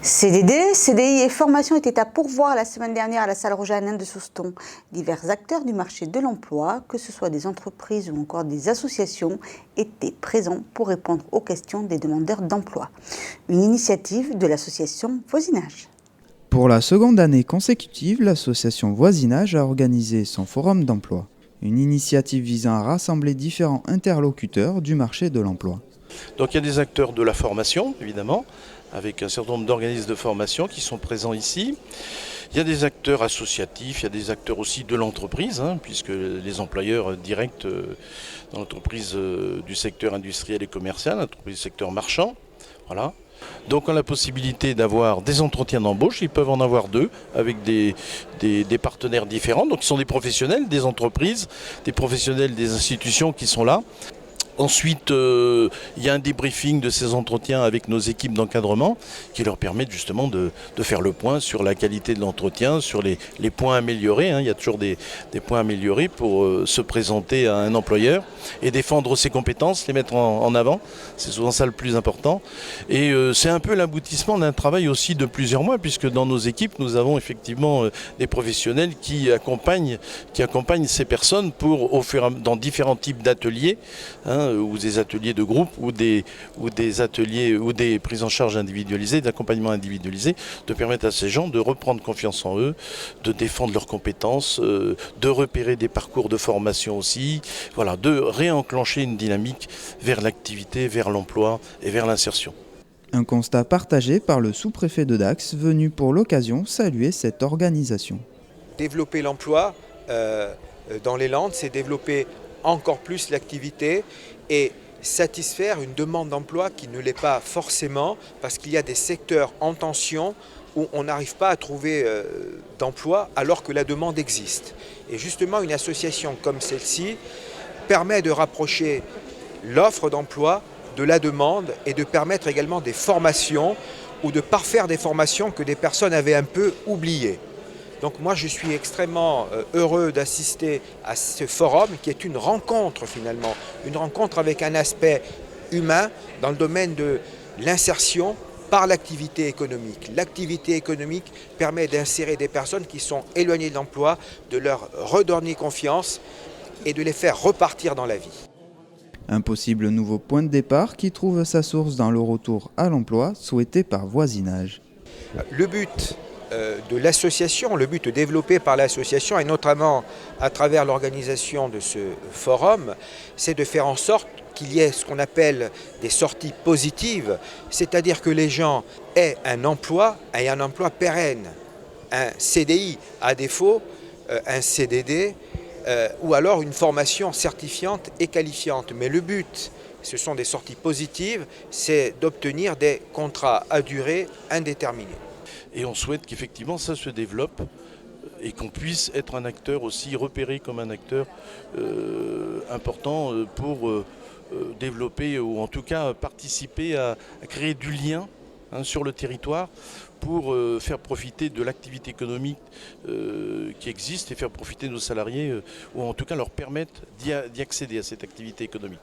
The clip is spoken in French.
CDD, CDI et formation étaient à pourvoir la semaine dernière à la salle Roger-Hanin de Souston. Divers acteurs du marché de l'emploi, que ce soit des entreprises ou encore des associations, étaient présents pour répondre aux questions des demandeurs d'emploi. Une initiative de l'association Voisinage. Pour la seconde année consécutive, l'association Voisinage a organisé son forum d'emploi, une initiative visant à rassembler différents interlocuteurs du marché de l'emploi. Donc il y a des acteurs de la formation, évidemment, avec un certain nombre d'organismes de formation qui sont présents ici. Il y a des acteurs associatifs, il y a des acteurs aussi de l'entreprise, puisque les employeurs directs dans l'entreprise du secteur industriel et commercial, l'entreprise du secteur marchand, voilà. Donc on a la possibilité d'avoir des entretiens d'embauche, ils peuvent en avoir deux avec des partenaires différents, donc ils sont des professionnels, des entreprises, des professionnels des institutions qui sont là. Ensuite, il y a un débriefing de ces entretiens avec nos équipes d'encadrement qui leur permettent justement de faire le point sur la qualité de l'entretien, sur les points améliorés. Il y a toujours des points améliorés pour se présenter à un employeur et défendre ses compétences, les mettre en avant. C'est souvent ça le plus important. Et c'est un peu l'aboutissement d'un travail aussi de plusieurs mois, puisque dans nos équipes, nous avons effectivement des professionnels qui accompagnent ces personnes dans différents types d'ateliers, ou des ateliers de groupe, ou des ateliers ou des prises en charge individualisées, d'accompagnement individualisé, de permettre à ces gens de reprendre confiance en eux, de défendre leurs compétences, de repérer des parcours de formation aussi, voilà, de réenclencher une dynamique vers l'activité, vers l'emploi et vers l'insertion. Un constat partagé par le sous-préfet de Dax, venu pour l'occasion saluer cette organisation. Développer l'emploi dans les Landes, c'est développer encore plus l'activité et satisfaire une demande d'emploi qui ne l'est pas forcément parce qu'il y a des secteurs en tension où on n'arrive pas à trouver d'emploi alors que la demande existe. Et justement, une association comme celle-ci permet de rapprocher l'offre d'emploi de la demande et de permettre également des formations ou de parfaire des formations que des personnes avaient un peu oubliées. Donc moi je suis extrêmement heureux d'assister à ce forum qui est une rencontre finalement, une rencontre avec un aspect humain dans le domaine de l'insertion par l'activité économique. L'activité économique permet d'insérer des personnes qui sont éloignées de l'emploi, de leur redonner confiance et de les faire repartir dans la vie. Un possible nouveau point de départ qui trouve sa source dans le retour à l'emploi souhaité par Voisinage. Le but de l'association, le but développé par l'association et notamment à travers l'organisation de ce forum, c'est de faire en sorte qu'il y ait ce qu'on appelle des sorties positives, c'est-à-dire que les gens aient un emploi et un emploi pérenne, un CDI à défaut, un CDD ou alors une formation certifiante et qualifiante. Mais le but, ce sont des sorties positives, c'est d'obtenir des contrats à durée indéterminée. Et on souhaite qu'effectivement ça se développe et qu'on puisse être un acteur aussi repéré comme un acteur important pour développer ou en tout cas participer à créer du lien sur le territoire pour faire profiter de l'activité économique qui existe et faire profiter nos salariés ou en tout cas leur permettre d'y accéder à cette activité économique.